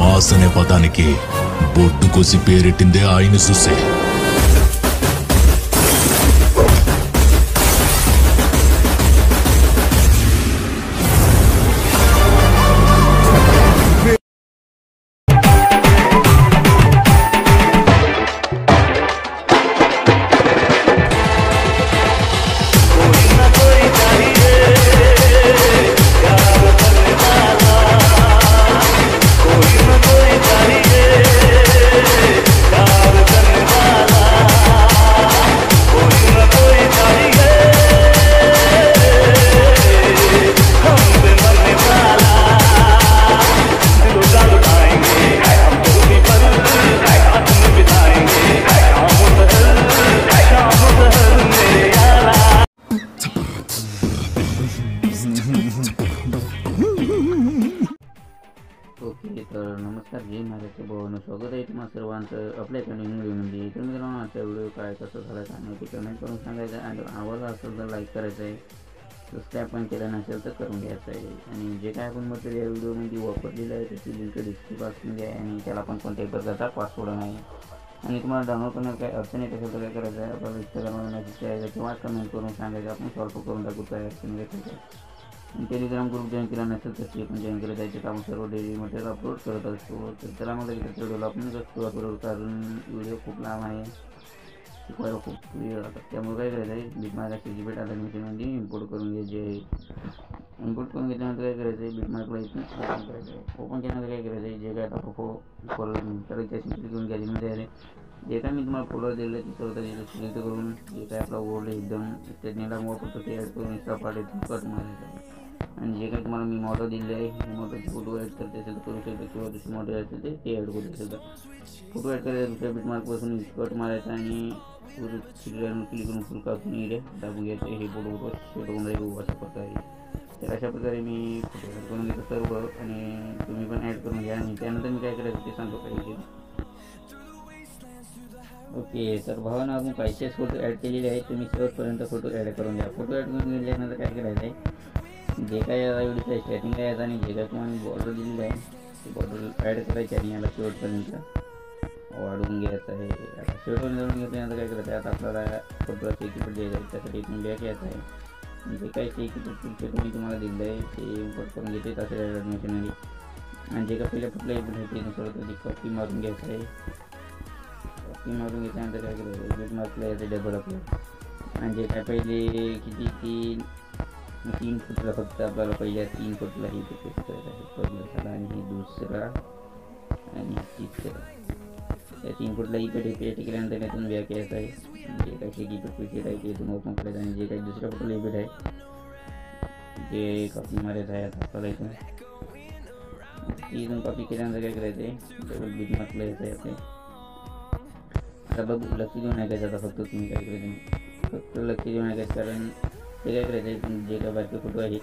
Mass అనే పదానికి బొడ్డు కోసి పేరెట్టిందే ఆయన చూసే. ओके, तर नमस्कार, जय महाराष्ट्र भावांनो, स्वागत आहे तुम्हा सर्वांचं आपल्या चॅनल व्हिडिओमध्ये. तर मित्रांनो, आजचा व्हिडिओ काय कसं झाला काय नाही ते कमेंट करून सांगायचं आहे. आणि आवडला असेल तर लाईक करायचं आहे, सबस्क्राईब पण केलं नसेल तर करून घ्यायचं आहे. आणि जे काय आपण मटेरियल या व्हिडिओमध्ये वापरलेलं आहे त्याची लिंक डिस्क्रिप्शन बॉक्समध्ये आहे. आणि त्याला पण कोणत्याही प्रकारचा पासवर्ड नाही. आणि तुम्हाला डाउनलोड करण्यात काही अडचण येत असेल तर काय करायचं आहे, आपल्याला इंस्टाग्रामवर मेसेज करायचा किंवा कमेंट करून सांगायचं, आपण सॉल्व करून टाकू काय अडचण येत आहे. टेलिग्राम ग्रुप जॉईन केला नसेल तर ते पण जॉईन केलं जायचे. काम सर्व डेली मटेरियल अपलोड करत असतो. तर त्याला मला इथे व्हिडिओला आपण सुरुवात करू, कारण व्हिडिओ खूप लांब आहे, शिकवायला खूप वेळ लागतात. त्यामुळे काय करायचं आहे, बिटमार्क जीबेट आता मिशनमध्ये इम्पोर्ट करून घ्यायचे आहे. इम्पोर्ट करून घेतल्यानंतर काय करायचं आहे, बिटमार्कला इथून ओपन करायचं आहे. ओपन केल्यानंतर काय करायचं आहे, जे काय आता फॉलो करायचे असेल क्लिक करून गॅलरीमध्ये आहे. जे काय मी तुम्हाला फॉलो दिलं आहे ते सर्व त्याच्यात सिलेक्ट करून जे काय आपला ओल्ड एकदम स्टेटनेला मोड करतो ते ॲड करून इंस्टा पार्ट कट मारायचं आहे. आणि जे काही तुम्हाला मी मॉडल दिले आहे, मॉडलचे फोटो ॲड करते असेल तर करू शकता, किंवा दुसरे मॉडल असेल ते ॲड करू शकता. फोटो ॲड करायचा, दुसऱ्या बिटमार्कपासून कट मारायचा आणि सिलेक्ट क्लिक करून फुल कापून इकडे दाबून घ्यायचं. हे फोटो सेट होऊन जाईल अशा प्रकारे. तर अशा प्रकारे मी फोटो ॲड करून घेतो सर्व, आणि तुम्ही पण ॲड करून घ्या. आणि त्यानंतर मी काय करायचं ते सांगतो पाहिजे. ओके, तर भावानं आपण पैसेच फोटो ॲड केलेले आहेत. तुम्ही शेवटपर्यंत फोटो ॲड करून घ्या. फोटो ॲड करून घेतल्यानंतर काय करायचं आहे, जे काय व्हिडिओचं स्टार्टिंग आहे आणि जे काय तुम्हाला बॉर्डर दिलेलं आहे ते बॉर्डर ॲड करायचे आणि याला शेवटपर्यंत वाढवून घ्यायचं आहे. आता शेवटपर्यंत वाढवून घेतल्यानंतर काय करायचं आहे, आता आपल्याला फोटोला इकडे द्यायचं आहे. त्यासाठी इथून बॅक यायचं आहे. जे काही इकडे मी तुम्हाला दिलं आहे ते इम्पोर्ट करून घेते तसं ॲडमिशनमध्ये. आणि जे काय पहिल्या कुठल्या इकडे आहे ते सर्व त्याची कॉपी मारून घ्यायचं आहे. कॉपी मारून घेतल्यानंतर काय करायचं, बिटमार्कला यायचं डबल अपलोड. आणि जे काय पहिले किती तीन फुटला फक्त आपल्याला पहिल्या 3 फुटला हे पेस्ट करायचं आहे. पहिलं झाला आणि हे दुसरा आणि तिसरा. त्या 3 फुटला इकडे पेस्ट केल्यानंतर यातून बॅक यायचं आहे. जे काही शेकीपेट पेस्ट आहे ते इथून ओपन करायचं. आणि जे काही दुसऱ्या फुटला इपेट आहे जे कॉपी मारायचं आहे आता आपल्याला इथून कॉपी केल्यानंतर काय करायचं आहे, डबल बिटमार्कला यायचं आहे आपले. आता बघ, लक्ष देऊन ऐकायचं. आता फक्त तुम्ही काय करायचं, फक्त लक्ष देऊन ऐकायचं, कारण ते काय करायचं, जे काय बारके फोटो आहे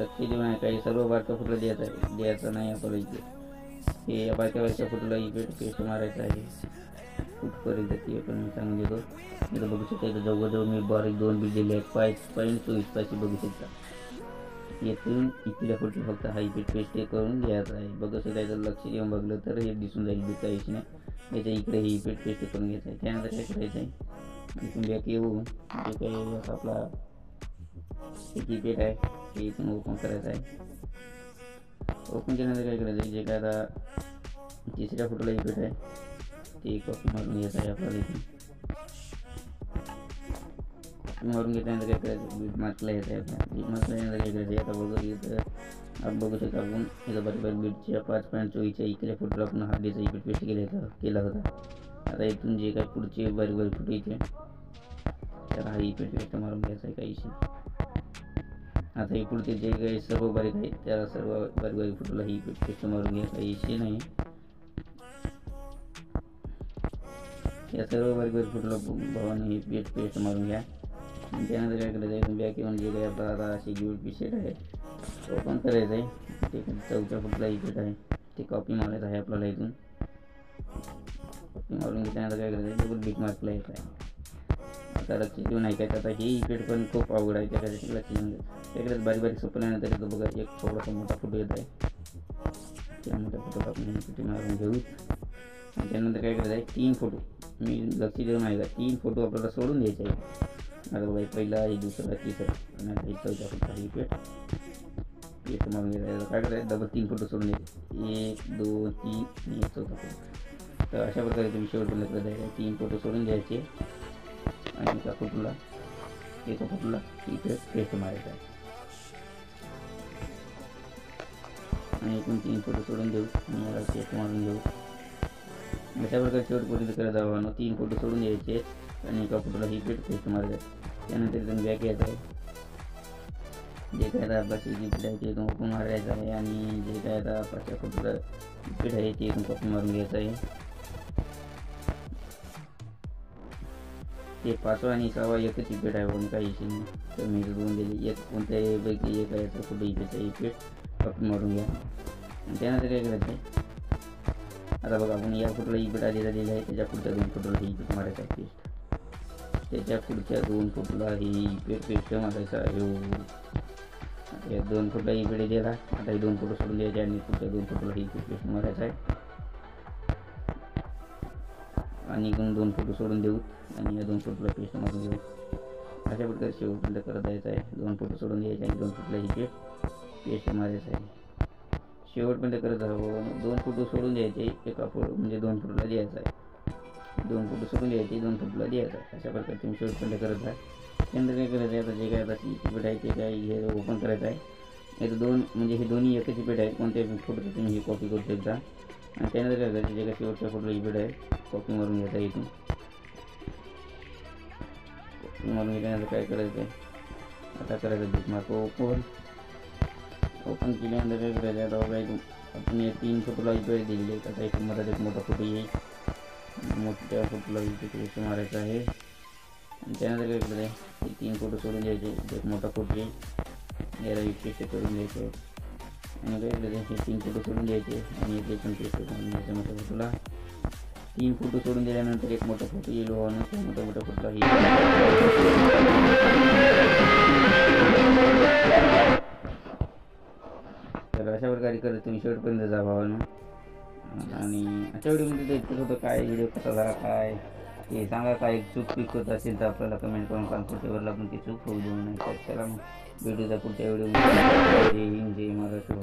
लक्ष देऊन ऐकायचे. सर्व बारका फोटो द्यायचं नाही आपल्याला इथे. हे बारक्या फोटोला इकडे पेस्ट मारायचं आहे. कुठपर्यंत ते पण मी सांगून देतो. इथं बघू शकता, इथं जवळजवळ मी बारीक 2 बीट दिले आहेत. 5.24 पाशी बघू शकता. येथून इकडे फोटो फक्त हा इकडे पेस्ट करून घ्यायचा आहे. बघू शकता, इथं लक्ष देऊन बघलं तर हे दिसून जाईल बीट काहीच नाही. याच्या इकडे हे इकडे पेस्ट करून घ्यायचं आहे. त्यानंतर काय करायचं आहे, इथून बॅक येऊ, जे काही आता आपला कीपॅड आहे ते इथून ओपन करायचं आहे. ओपन केल्यानंतर काय करायचं आहे, जे काय आता तिसऱ्या फोटोला इफेक्ट आहे ते कॉपी मारून घ्यायचं आहे आपल्याला. इथून कॉपी मारून घेतल्यानंतर काय करायचं, बिटमार्कला यायचं आहे. आपल्या बिटमार्कला यायला काय करायचं, आता बघू इथं आपण बघू शकतो, आपण इथं बरोबर बीटच्या 5.24च्या इकडे फोटोला आपण हार्डीचा इफेक्ट पेस्ट केला होता. आता इथून जे काही पुढचे बारीक फोटो इथे त्याला हा इफेक्ट पेस्ट मारून घ्यायचा आहे काहीशी. आता हे पुढचे जे काही सर्व बारीक आहेत त्याला सर्व बारीक फोटोला ही इफेक्ट पेस्ट मारून घ्या, काही इशे नाही. या सर्व बारीक फोटोला भावाने ही पेस्ट मारून घ्या. त्यानंतर काय करायचं आहे, बॅक येऊन जे काही आपला आता अशी गिफ्ट सेट आहे ओपन करायचं आहे. ते 4थ्या फोटोला इफेक्ट आहे ते कॉपी मारायचं आहे आपल्याला. इथून कॉपी मारून घेतल्यानंतर काय करायचं आहे, डबल बिटमार्कला येत आहे. आता लक्ष देऊन ऐकायचं. आता हे इफेक्ट पण खूप अवघड आहे, त्यासाठी लक्ष देऊन त्याकडे बारीक सोपल्यानंतर येतो बघा, एक थोडासा मोठा फोटो येत आहे. त्या मोठ्या फोटोला आपण कुठे मारून घेऊ. आणि त्यानंतर काय करायचं आहे, 3 फोटो मी लक्ष देऊन आहे का, 3 फोटो आपल्याला सोडून द्यायचे आहे. आता बघा पहिला आहे, दुसरा, तिसरा आणि आता हे चौथा फोटो आहे. पेस्ट मारून घ्यायचं. काय करायचं, डबल 3 फोटो सोडून द्यायचे, 1 2 3 आणि 1 चौथा फोटो. तर अशा प्रकारे तुम्ही शेवटपर्यंत करत आहे. 3 फोटो सोडून द्यायचे आणि एका फोटोला इथे पेस्ट मारायचा आहे. आणि एकूण 3 फोटो सोडून देऊ आणि याला पेस्ट मारून घेऊ. अशा प्रकारे शेवटपर्यंत करत आहोत. 3 फोटो सोडून द्यायचे आणि एका फोटोला ही पेस्ट मारायचं. त्यानंतर तुम्ही बॅक यायचं आहे. जे काय आता आपला पीठ आहे ते इथून ओपन मारायचं आहे आणि जे काय आता आपल्या फोटोला पीठ आहे ते इथून कॉपी मारून घ्यायचं आहे. ते 5वा आणि 6वा एकच पीठ आहे म्हणून काही इशू नाही. तर मी दोन दिली, एक कोणत्याही पैकी एक आहे तर फोटो इफेक्टचा पीठ कॉपी मारून घ्या. आणि त्यानंतर काय करायचं आहे, आता बघा आपण या फोटोला इफेक्ट आलेला दिलेला आहे, त्याच्या पुढच्या 2 फोटोला ही इफेक्ट मारायचा आहे पेस्ट. त्याच्या पुढच्या 2 फोटोला ही इफेक्ट पेस्ट मारायचा आहे. 2 फोटोला इफेक्ट दिला. आता हे 2 फोटो सोडून द्यायचे आणि पुढच्या 2 फोटोला ही इफेक्ट पेस्ट मारायचा आहे. आणि इकडून 2 फोटो सोडून देऊ आणि या 2 फोटोला पेस्ट मारून घेऊ. अशा प्रकारे शेवटपर्यंत करत जायचं आहे. 2 फोटो सोडून द्यायचे आणि 2 फोटोला ही पेस्ट मारायचं आहे. शेवटपर्यंत करत राहावं. 2 फोटो सोडून द्यायचे, एका फोटो म्हणजे 2 फोटोला द्यायचा आहे. 2 फोटो सोडून द्यायचे, 2 फोटोला द्यायचा आहे. अशा प्रकारे तुम्ही शेवटपर्यंत करत राहा. त्यानंतर काय करायचं आहे, आता जे काय आता इफेक्ट आहे ते काय हे ओपन करायचं आहे. याचं 2 म्हणजे हे दोन्ही एकच इफेक्ट आहे. कोणत्याही फोटोचं तुम्ही हे कॉपी करू शकता. आणि त्यानंतर काय करायचं, जे काय शेवटच्या फोटोला इफेक्ट आहे कॉपी मारून घ्यायचा आहे. इथून कॉपी मारून घेतल्यानंतर काय करायचं आहे, आता करायचं बुकमार्क ओपन केल्यानंतर काय करायचं आहे, आता बघा इथून आपण या 3 फोटोला इफेक्ट दिलेली आहे. आता इथून मध्ये एक मोठा फोटो येईल, मोठ्या फोटोला इफेक्ट मारायचा आहे. आणि त्यानंतर काय करायचं आहे, हे 3 फोटो सोडून द्यायचे, एक मोठा फोटो येईल याला पेस्ट करून द्यायचं. आणि काय करायचं, हे 3 फोटो सोडून द्यायचे आणि एक पण पेस्ट करून द्यायचं मोठ्या फोटोला. 3 फोटो सोडून दिल्यानंतर एक मोठा फोटो येईल व्हावं. त्या मोठ्या फोटोला ही तर अशा प्रकारे करत तुम्ही शेवटपर्यंत जा भावानं. आणि अशा व्हिडिओमध्ये ते इतकंच होतं. काय व्हिडिओ कसा झाला काय ते सांगा. काय चूक पिक होत असेल तर आपल्याला कमेंट करून सांगतो. त्यावर आपण ती चूक होऊ देऊ नये. तर चला मग भेटूया पुढच्या व्हिडिओमध्ये. जय हिंद, जय महाराष्ट्र.